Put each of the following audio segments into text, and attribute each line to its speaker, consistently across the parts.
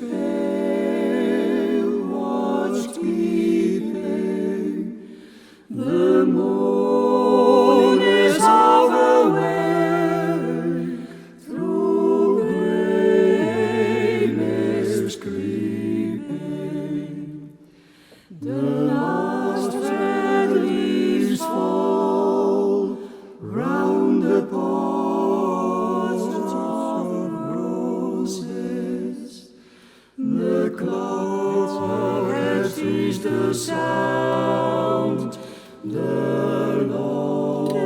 Speaker 1: pale, watched weeping. The moon is half awake, through grey mist creeping. The last red leaves fall round the pods of roses. The clouds cease to sound. The lonely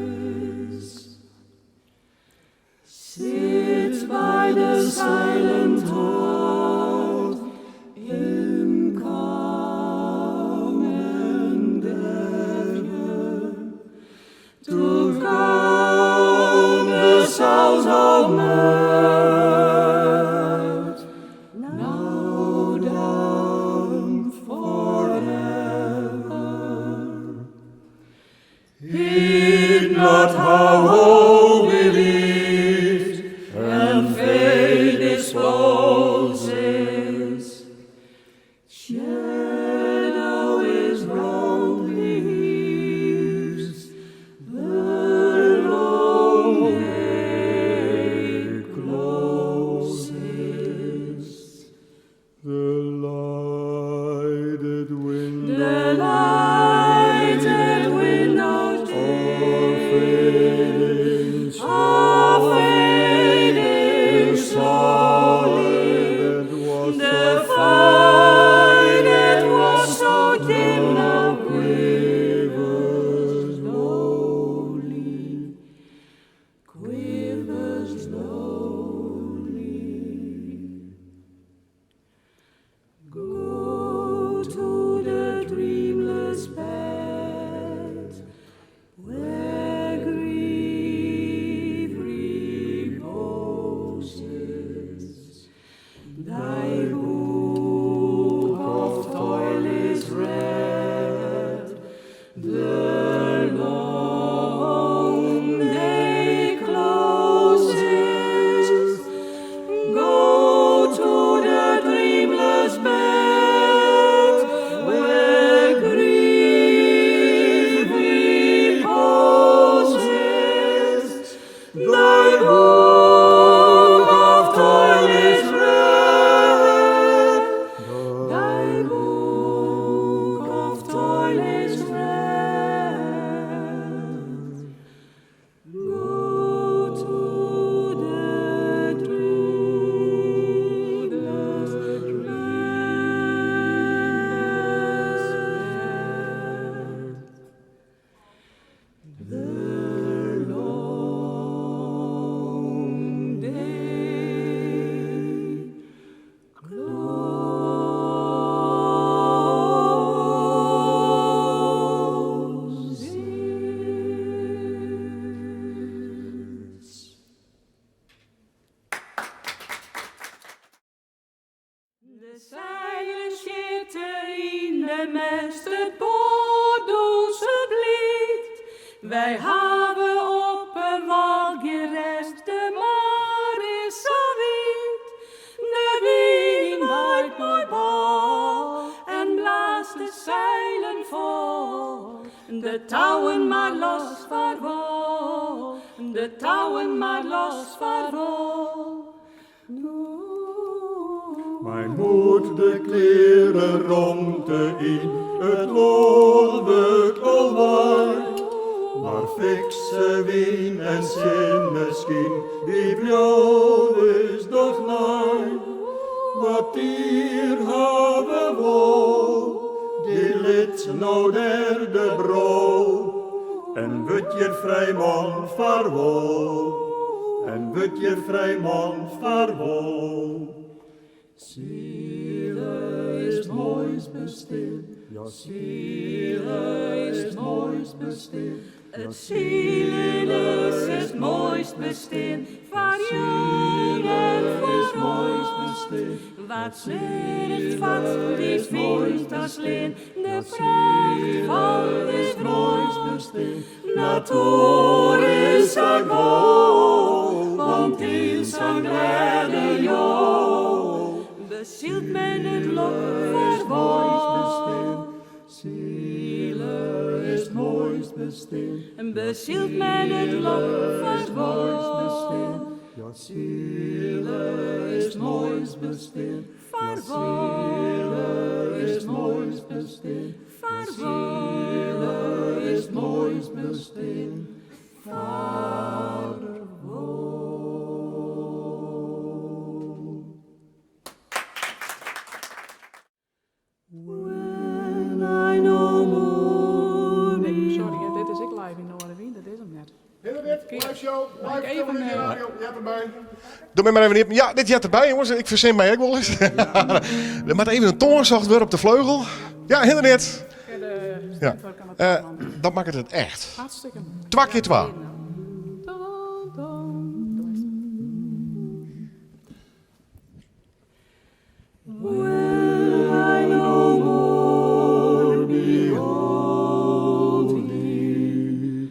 Speaker 1: closes. Sits by the silent hearth in calm endeavor to calm the souls of mirth, now down forever. Heed not how old we lived, and fate disposes. Shadow is round leaves, the long day closes.
Speaker 2: The lighted window
Speaker 1: The lighted windows are fading slowly. The fire that was so dim now quivers slowly, quivers slowly. Go to the dreamless bed where grief reposes. Thy book of toil is read, the long day closes. Go to the dreamless bed where grief reposes. Thy book of toil is read. Thy book of toil is read. Go to the dreamless bed. The long day closes. De zeilen schitteren in de mest, het boot doet ze blikt. Wij hebben op een wal gerest, de maar is zo wit. De wind waait mooi bal en blaast de zeilen vol. De touwen maar los vaarwel, de touwen maar los vaarwel.
Speaker 2: Mijn moed de kleren romte in het wolwijk al waait. Maar fikse wind en zinneskin, die blauw is doch naai. Wat hier hebben wol, die lid nou der de brouw. En wut je vrijman vaarwel, en wut je vrijman vaarwel.
Speaker 1: Ziele is het mooist bestin, ja, ziele is het mooist bestin. Het zielen is het mooist bestin, van jong en voor ons. Wat zegt wat die vindt als lin, de pracht van dit mooist bestin. Natuur is
Speaker 2: er go, want in zijn gladde jo.
Speaker 1: Bezield met het lot verwoord.
Speaker 2: Ziele is het mooist bestaan.
Speaker 1: Bezield met het lot verwoord.
Speaker 2: Ja, ziele is het mooist bestaan. Ziele is het mooist bestaan. Ziele is het mooist bestaan.
Speaker 1: When I no more be
Speaker 3: Sorry, dit is ik live in Noorderwien, dat is hem net.
Speaker 4: Live show, live
Speaker 3: even,
Speaker 4: televisie, radio, je hebt erbij.
Speaker 5: Doe mij maar even niet. Ja, dit jat erbij, jongens. Ik verzin mij ook wel eens. Er moet even een toonzacht weer op de vleugel. Ja, inderdaad. Ja. Dat maakt het echt.
Speaker 3: Hartstikke.
Speaker 5: 2 keer 2.
Speaker 1: when I no more behold thee,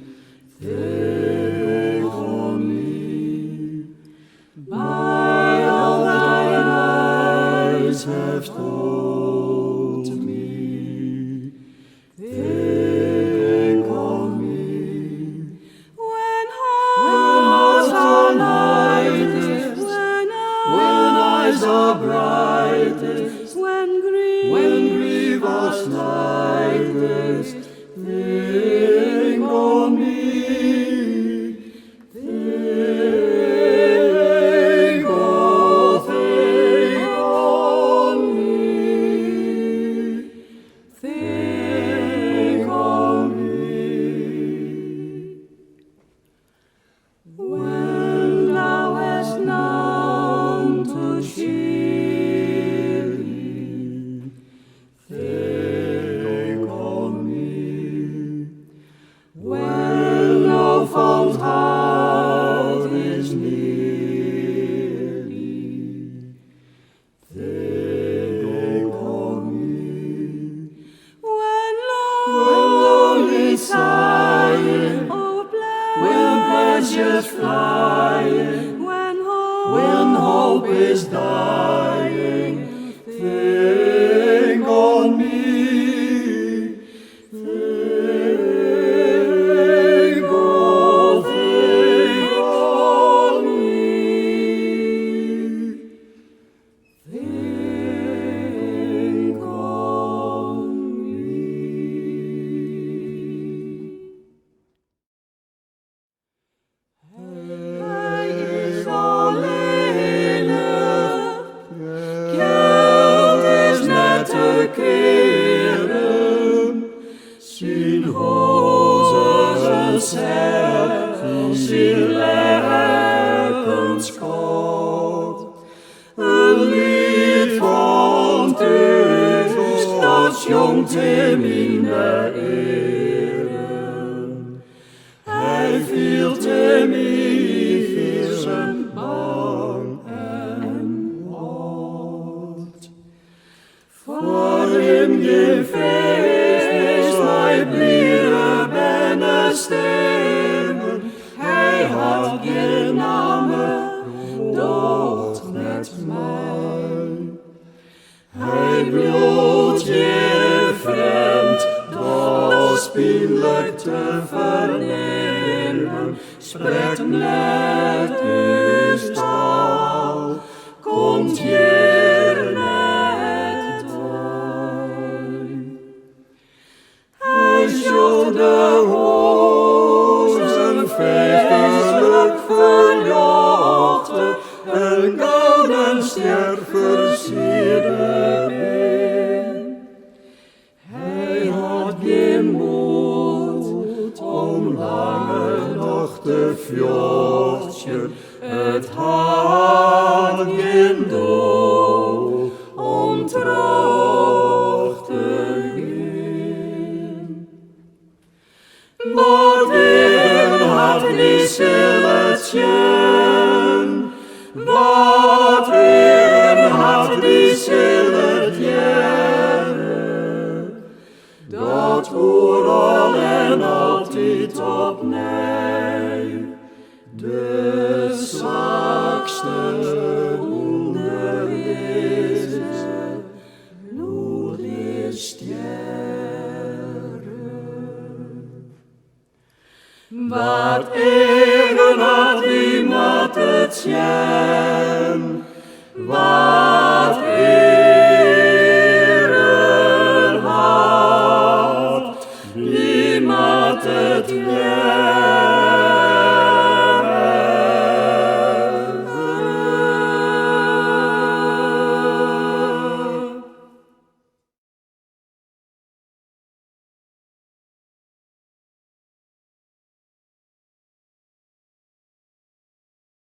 Speaker 1: think on me. By all thine eyes have told me, think on me. When hearts are lightest, when eyes are brightest, when grief was lightest, think on me. Think, oh, think on me. Think on me. When thou hast none to cheer thee, think on me. When no fond heart is near thee, think on me. When lonely sighing, when pleasure's flying, when hope is dying, think on me. Think, oh, think on me. Think on me. Hij is alleenig, geld is net te keren. Zijn hozen zeggen, zijn lijken schot. Een lied van thuis, dat jongt hem in de eren. Hij viel hem in zijn bang en hot. Voor hem geen feest, hij blieren binnen stemmen. Hij had geen namen, doch net mij. Hij bloed je vreemd, dat pijnlijk te vernemen. Spreekt met uw staal, komt hier net wij. Hij zocht de hozen feestelijk verjochte, een gouden ster versierde been. Hij had geen moed om lange nog te vjochtje, het had geen doel om terug te gaan. Maar weer had die zilletje, wat weer had die zilletje, dat vooral en altijd opnieuw
Speaker 2: dat eigen had, die moet het zijn.